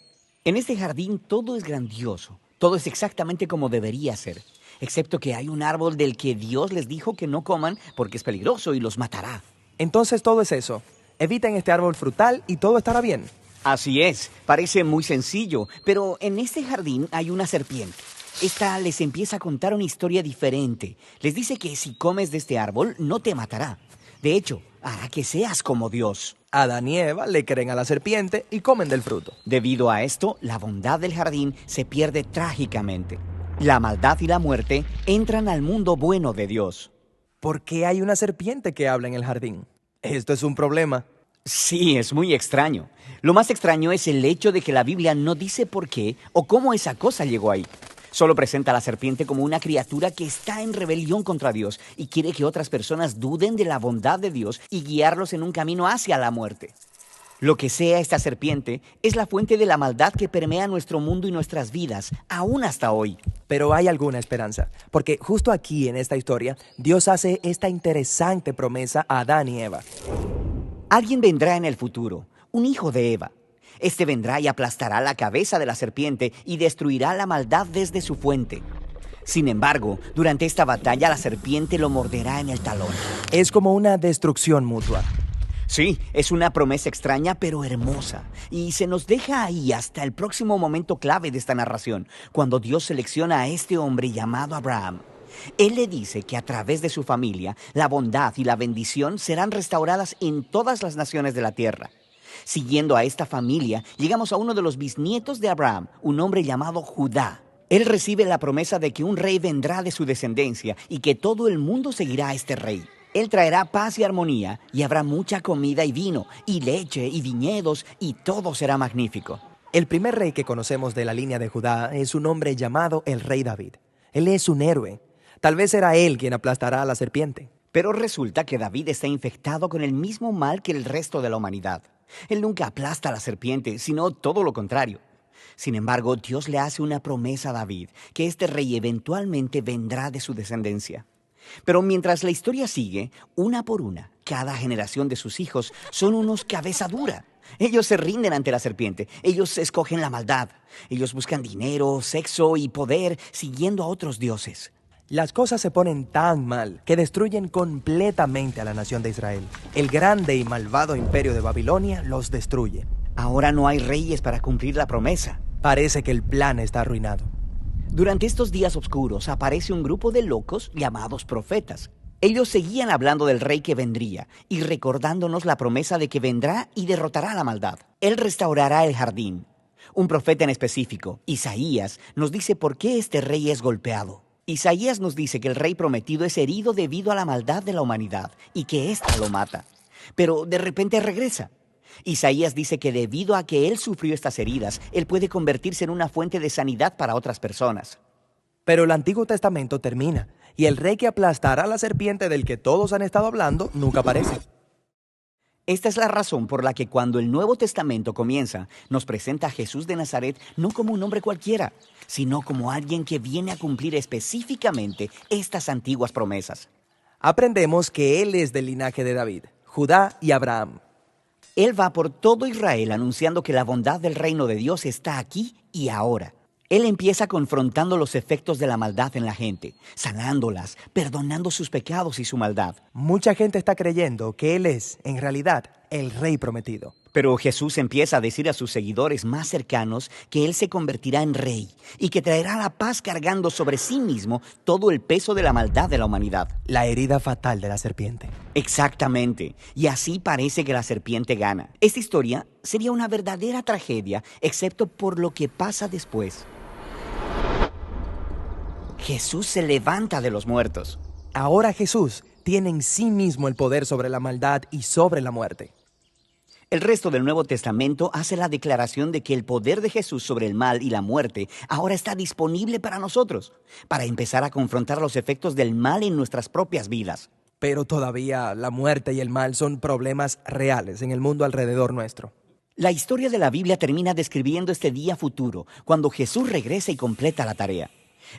Speaker 16: En este jardín todo es grandioso, todo es exactamente como debería ser, excepto que hay un árbol del que Dios les dijo que no coman porque es peligroso y los matará.
Speaker 15: Entonces todo es eso. Eviten este árbol frutal y todo estará bien.
Speaker 16: Así es, parece muy sencillo, pero en este jardín hay una serpiente. Esta les empieza a contar una historia diferente. Les dice que si comes de este árbol no te matará. De hecho, hará que seas como Dios.
Speaker 15: Adán y Eva le creen a la serpiente y comen del fruto.
Speaker 16: Debido a esto, la bondad del jardín se pierde trágicamente. La maldad y la muerte entran al mundo bueno de Dios.
Speaker 15: ¿Por qué hay una serpiente que habla en el jardín? Esto es un problema.
Speaker 16: Sí, es muy extraño. Lo más extraño es el hecho de que la Biblia no dice por qué o cómo esa cosa llegó ahí. Solo presenta a la serpiente como una criatura que está en rebelión contra Dios y quiere que otras personas duden de la bondad de Dios y guiarlos en un camino hacia la muerte. Lo que sea esta serpiente es la fuente de la maldad que permea nuestro mundo y nuestras vidas, aún hasta hoy.
Speaker 15: Pero hay alguna esperanza, porque justo aquí en esta historia, Dios hace esta interesante promesa a Adán y Eva.
Speaker 16: Alguien vendrá en el futuro, un hijo de Eva. Este vendrá y aplastará la cabeza de la serpiente y destruirá la maldad desde su fuente. Sin embargo, durante esta batalla la serpiente lo morderá en el talón.
Speaker 15: Es como una destrucción mutua.
Speaker 16: Sí, es una promesa extraña pero hermosa. Y se nos deja ahí hasta el próximo momento clave de esta narración, cuando Dios selecciona a este hombre llamado Abraham. Él le dice que a través de su familia, la bondad y la bendición serán restauradas en todas las naciones de la tierra. Siguiendo a esta familia, llegamos a uno de los bisnietos de Abraham, un hombre llamado Judá. Él recibe la promesa de que un rey vendrá de su descendencia y que todo el mundo seguirá a este rey. Él traerá paz y armonía y habrá mucha comida y vino, y leche y viñedos, y todo será magnífico.
Speaker 15: El primer rey que conocemos de la línea de Judá es un hombre llamado el rey David. Él es un héroe. Tal vez será él quien aplastará a la serpiente.
Speaker 16: Pero resulta que David está infectado con el mismo mal que el resto de la humanidad. Él nunca aplasta a la serpiente, sino todo lo contrario. Sin embargo, Dios le hace una promesa a David, que este rey eventualmente vendrá de su descendencia. Pero mientras la historia sigue, una por una, cada generación de sus hijos son unos cabeza dura. Ellos se rinden ante la serpiente, ellos escogen la maldad, ellos buscan dinero, sexo y poder siguiendo a otros dioses.
Speaker 15: Las cosas se ponen tan mal que destruyen completamente a la nación de Israel. El grande y malvado imperio de Babilonia los destruye.
Speaker 16: Ahora no hay reyes para cumplir la promesa.
Speaker 15: Parece que el plan está arruinado.
Speaker 16: Durante estos días oscuros aparece un grupo de locos llamados profetas. Ellos seguían hablando del rey que vendría y recordándonos la promesa de que vendrá y derrotará la maldad. Él restaurará el jardín. Un profeta en específico, Isaías, nos dice por qué este rey es golpeado. Isaías nos dice que el rey prometido es herido debido a la maldad de la humanidad y que ésta lo mata. Pero de repente regresa. Isaías dice que debido a que él sufrió estas heridas, él puede convertirse en una fuente de sanidad para otras personas.
Speaker 15: Pero el Antiguo Testamento termina y el rey que aplastará a la serpiente del que todos han estado hablando nunca aparece.
Speaker 16: Esta es la razón por la que cuando el Nuevo Testamento comienza, nos presenta a Jesús de Nazaret no como un hombre cualquiera, sino como alguien que viene a cumplir específicamente estas antiguas promesas.
Speaker 15: Aprendemos que Él es del linaje de David, Judá y Abraham.
Speaker 16: Él va por todo Israel anunciando que la bondad del reino de Dios está aquí y ahora. Él empieza confrontando los efectos de la maldad en la gente, sanándolas, perdonando sus pecados y su maldad.
Speaker 15: Mucha gente está creyendo que Él es, en realidad, el Rey prometido.
Speaker 16: Pero Jesús empieza a decir a sus seguidores más cercanos que Él se convertirá en Rey y que traerá la paz cargando sobre sí mismo todo el peso de la maldad de la humanidad.
Speaker 15: La herida fatal de la serpiente.
Speaker 16: Exactamente. Y así parece que la serpiente gana. Esta historia sería una verdadera tragedia, excepto por lo que pasa después. Jesús se levanta de los muertos.
Speaker 15: Ahora Jesús tiene en sí mismo el poder sobre la maldad y sobre la muerte.
Speaker 16: El resto del Nuevo Testamento hace la declaración de que el poder de Jesús sobre el mal y la muerte ahora está disponible para nosotros, para empezar a confrontar los efectos del mal en nuestras propias vidas.
Speaker 15: Pero todavía la muerte y el mal son problemas reales en el mundo alrededor nuestro.
Speaker 16: La historia de la Biblia termina describiendo este día futuro, cuando Jesús regresa y completa la tarea.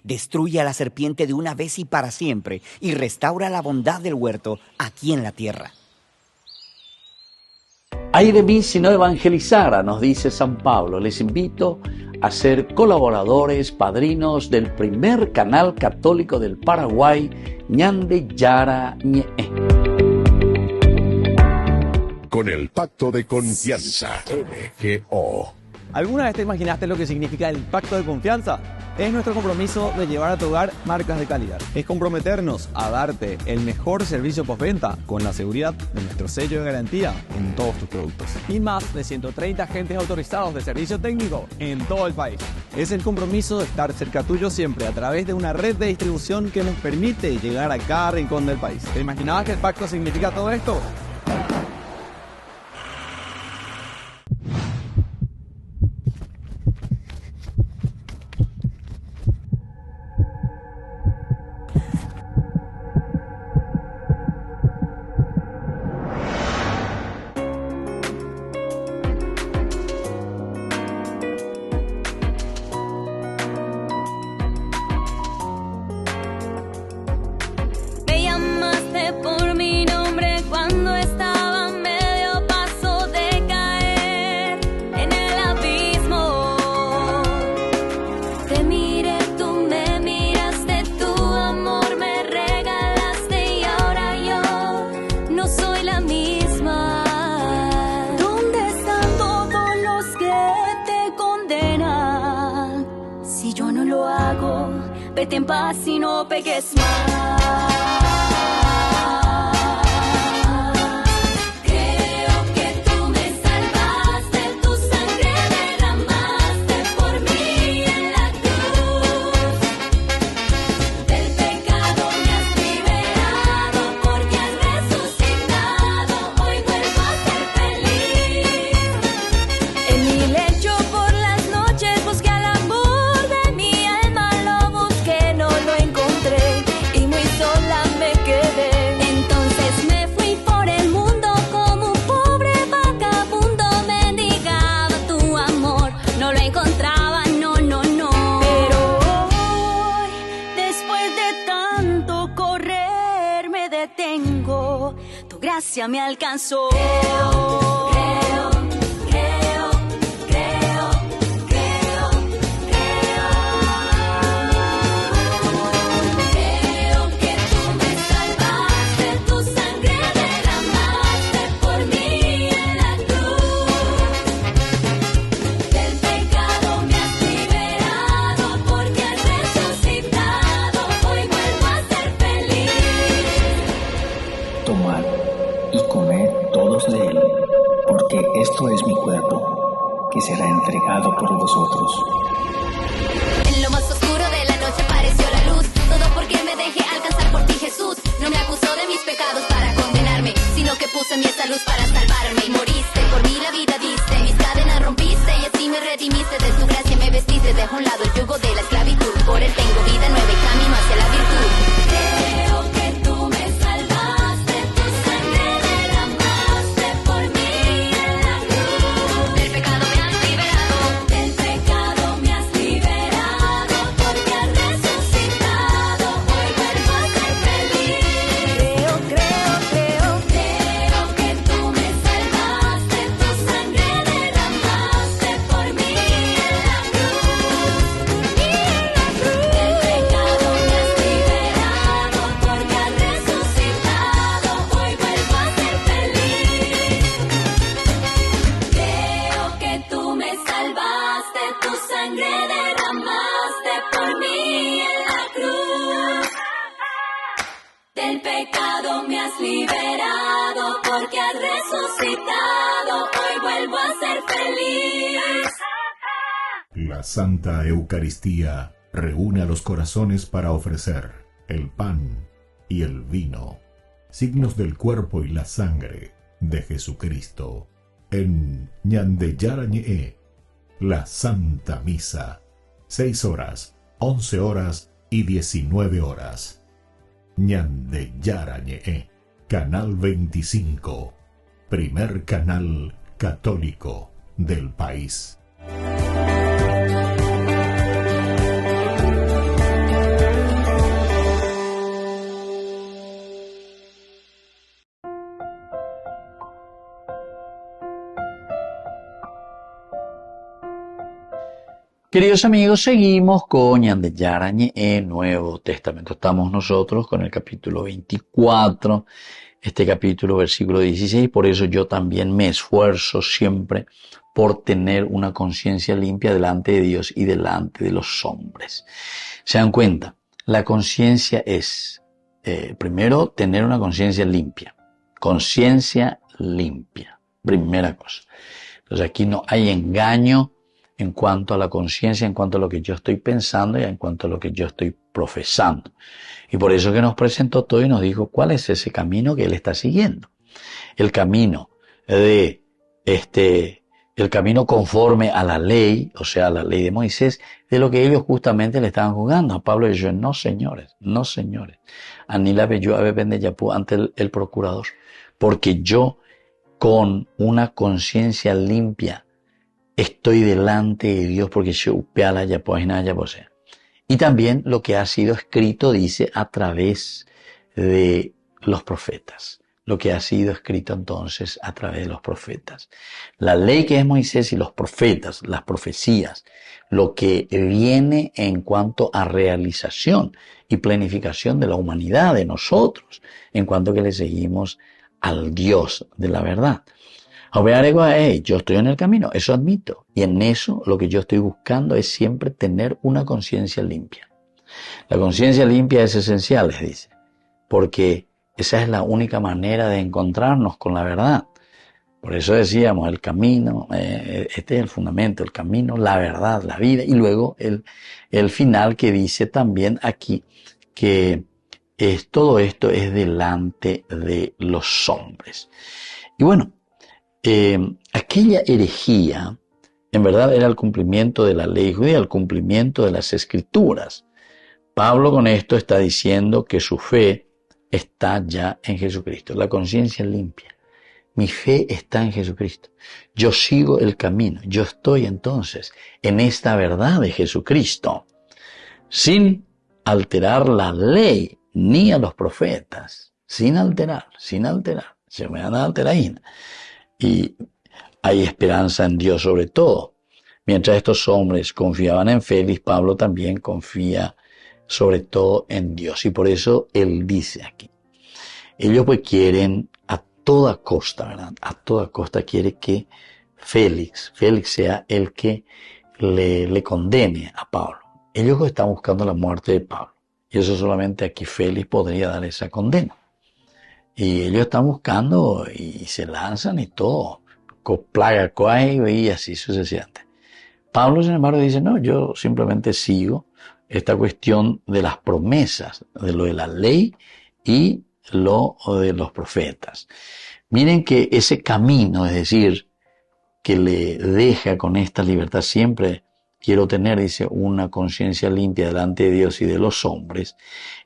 Speaker 16: Destruye a la serpiente de una vez y para siempre y restaura la bondad del huerto aquí en la tierra.
Speaker 1: Ay de mí si no evangelizara, nos dice San Pablo. Les invito a ser colaboradores, padrinos del primer canal católico del Paraguay, Ñande Yara Ñe.
Speaker 7: Con el pacto de confianza, MGO.
Speaker 8: ¿Alguna vez te imaginaste lo que significa el pacto de confianza? Es nuestro compromiso de llevar a tu hogar marcas de calidad. Es comprometernos a darte el mejor servicio postventa con la seguridad de nuestro sello de garantía en todos tus productos. Y más de 130 agentes autorizados de servicio técnico en todo el país. Es el compromiso de estar cerca tuyo siempre a través de una red de distribución que nos permite llegar a cada rincón del país. ¿Te imaginabas que el pacto significa todo esto?
Speaker 4: Vete en paz y no peques más. Creo que tú me salvaste, tu sangre derramaste por mí en la cruz. Del pecado me has liberado porque has resucitado. Hoy vuelvo a ser feliz. En mi lecho por las noches busqué al amor de mi alma, lo busqué, no lo encontré y muy sola me quedé. Entonces me fui por el mundo como un pobre vagabundo, mendigaba tu amor, no lo encontraba, no, no, no. Pero hoy, después de tanto correr, me detengo, tu gracia me alcanzó.
Speaker 17: Tomad y comed todos de él, porque esto es mi cuerpo, que será entregado por vosotros.
Speaker 4: En lo más oscuro de la noche apareció la luz, todo porque me dejé alcanzar por ti, Jesús. No me acusó de mis pecados para condenarme, sino que puso en mí esa luz para salvarme. Y moriste, por mí la vida diste, mis cadenas rompiste y así me redimiste. De tu gracia me vestiste, dejo a un lado el yugo de la esclavitud. Por él tengo vida nueva y camino hacia la virtud. Creo que tú me salvaste, tu sangre derramaste por
Speaker 5: La Santa Eucaristía reúne a los corazones para ofrecer el pan y el vino, signos del cuerpo y la sangre de Jesucristo. En Ñandeyarañe, la Santa Misa, 6 horas, 11 horas y 19 horas. Ñandeyarañe, Canal 25, primer canal católico del país.
Speaker 1: Queridos amigos, seguimos con Ñandeyarañe, el Nuevo Testamento. Estamos nosotros con el capítulo 24, este capítulo, versículo 16. Por eso yo también me esfuerzo siempre por tener una conciencia limpia delante de Dios y delante de los hombres. ¿Se dan cuenta? La conciencia es, primero, tener una conciencia limpia. Conciencia limpia, primera cosa. Entonces aquí no hay engaño en cuanto a la conciencia, en cuanto a lo que yo estoy pensando y en cuanto a lo que yo estoy profesando. Y por eso que nos presentó todo y nos dijo cuál es ese camino que él está siguiendo. El camino el camino conforme a la ley, o sea, a la ley de Moisés, de lo que ellos justamente le estaban juzgando. A Pablo y yo, no señores, no señores. Anila yo depende yapú ante el procurador, porque yo con una conciencia limpia estoy delante de Dios, porque yo upeala ya posee. Y también lo que ha sido escrito dice a través de los profetas. Lo que ha sido escrito entonces a través de los profetas. La ley que es Moisés y los profetas, las profecías, lo que viene en cuanto a realización y planificación de la humanidad, de nosotros, en cuanto que le seguimos al Dios de la verdad. Yo estoy en el camino, eso admito. Y en eso lo que yo estoy buscando es siempre tener una conciencia limpia. La conciencia limpia es esencial, les dice, porque esa es la única manera de encontrarnos con la verdad. Por eso decíamos, el camino, este es el fundamento, el camino, la verdad, la vida, y luego el final que dice también aquí que todo esto es delante de los hombres. Y bueno, aquella herejía, en verdad era el cumplimiento de la ley judía, el cumplimiento de las escrituras. Pablo con esto está diciendo que su fe está ya en Jesucristo, la conciencia limpia. Mi fe está en Jesucristo. Yo sigo el camino. Yo estoy entonces en esta verdad de Jesucristo, sin alterar la ley ni a los profetas, sin alterar. Se me van a alterar. Y hay esperanza en Dios sobre todo. Mientras estos hombres confiaban en Félix, Pablo también confía sobre todo en Dios. Y por eso él dice aquí, ellos pues quieren a toda costa, ¿verdad? A toda costa quiere que Félix sea el que le condene a Pablo. Ellos están buscando la muerte de Pablo. Y eso solamente aquí Félix podría dar esa condena. Y ellos están buscando y se lanzan y todo. Plaga, y así sucesivamente. Pablo, sin embargo, dice, no, yo simplemente sigo esta cuestión de las promesas, de lo de la ley y lo de los profetas. Miren que ese camino, es decir, que le deja con esta libertad siempre, quiero tener, dice, una conciencia limpia delante de Dios y de los hombres.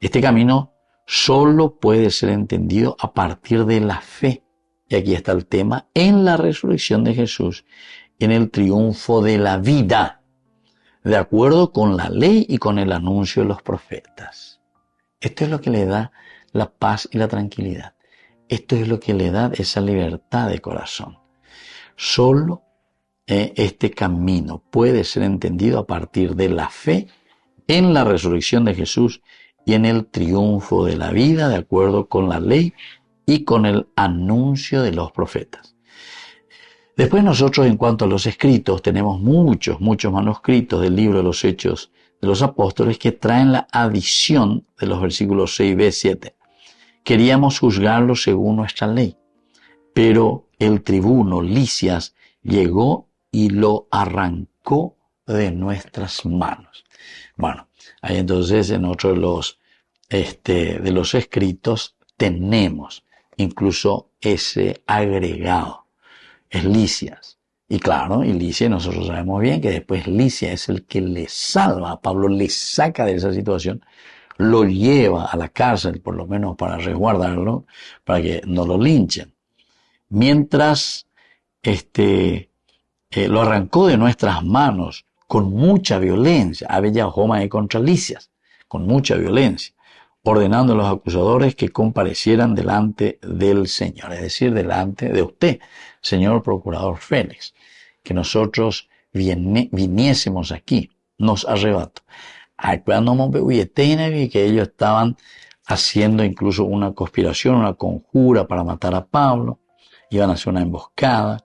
Speaker 1: Este camino solo puede ser entendido a partir de la fe. Y aquí está el tema, en la resurrección de Jesús, en el triunfo de la vida, de acuerdo con la ley y con el anuncio de los profetas. Esto es lo que le da la paz y la tranquilidad. Esto es lo que le da esa libertad de corazón. Solo este camino puede ser entendido a partir de la fe en la resurrección de Jesús y en el triunfo de la vida, de acuerdo con la ley y con el anuncio de los profetas. Después nosotros, en cuanto a los escritos, tenemos muchos manuscritos del libro de los Hechos de los Apóstoles que traen la adición de los versículos 6b, 7. Queríamos juzgarlo según nuestra ley, pero el tribuno Lisias llegó y lo arrancó de nuestras manos. Bueno, ahí entonces en otro de los escritos tenemos incluso ese agregado, es Lisias. Y claro, y Lisias, nosotros sabemos bien que después Lisias es el que le salva a Pablo, le saca de esa situación, lo lleva a la cárcel, por lo menos para resguardarlo, para que no lo linchen. Mientras lo arrancó de nuestras manos con mucha violencia, había Joma contra Lisias, con mucha violencia, ordenando a los acusadores que comparecieran delante del Señor, es decir, delante de usted, señor procurador Félix, que nosotros viniésemos aquí, nos arrebató. Que ellos estaban haciendo incluso una conspiración, una conjura para matar a Pablo, iban a hacer una emboscada.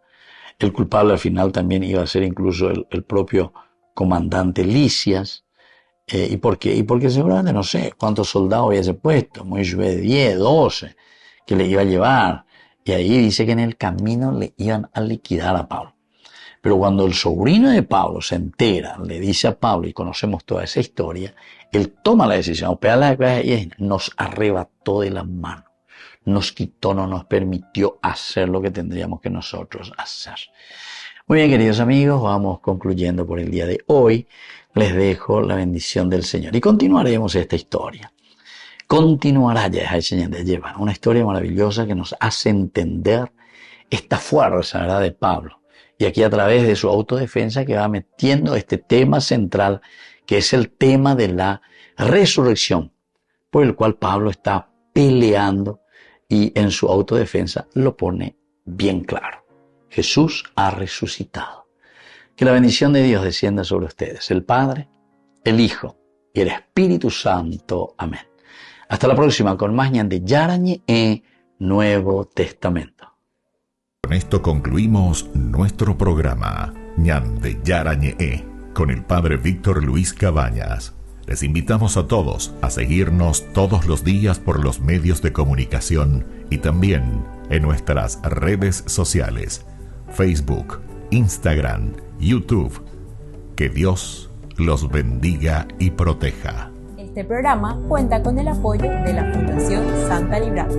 Speaker 1: El culpable al final también iba a ser incluso el propio comandante Lisias. ¿Y por qué? Y porque seguramente no sé cuántos soldados hubiese puesto, muy 10, 12, que le iba a llevar. Y ahí dice que en el camino le iban a liquidar a Pablo. Pero cuando el sobrino de Pablo se entera, le dice a Pablo, y conocemos toda esa historia, él toma la decisión, nos arrebató de la mano, nos quitó, no nos permitió hacer lo que tendríamos que nosotros hacer. Muy bien, queridos amigos, vamos concluyendo por el día de hoy. Les dejo la bendición del Señor y continuaremos esta historia. Continuará ya lleva una historia maravillosa que nos hace entender esta fuerza, ¿verdad?, de Pablo. Y aquí a través de su autodefensa que va metiendo este tema central, que es el tema de la resurrección, por el cual Pablo está peleando y en su autodefensa lo pone bien claro. Jesús ha resucitado. Que la bendición de Dios descienda sobre ustedes, el Padre, el Hijo y el Espíritu Santo. Amén. Hasta la próxima con más Ñande Yarañe e Nuevo Testamento.
Speaker 5: Con esto concluimos nuestro programa Ñande Yarañe con el Padre Víctor Luis Cabañas. Les invitamos a todos a seguirnos todos los días por los medios de comunicación y también en nuestras redes sociales, Facebook, Instagram, YouTube. Que Dios los bendiga y proteja.
Speaker 2: Este programa cuenta con el apoyo de la Fundación Santa Librada.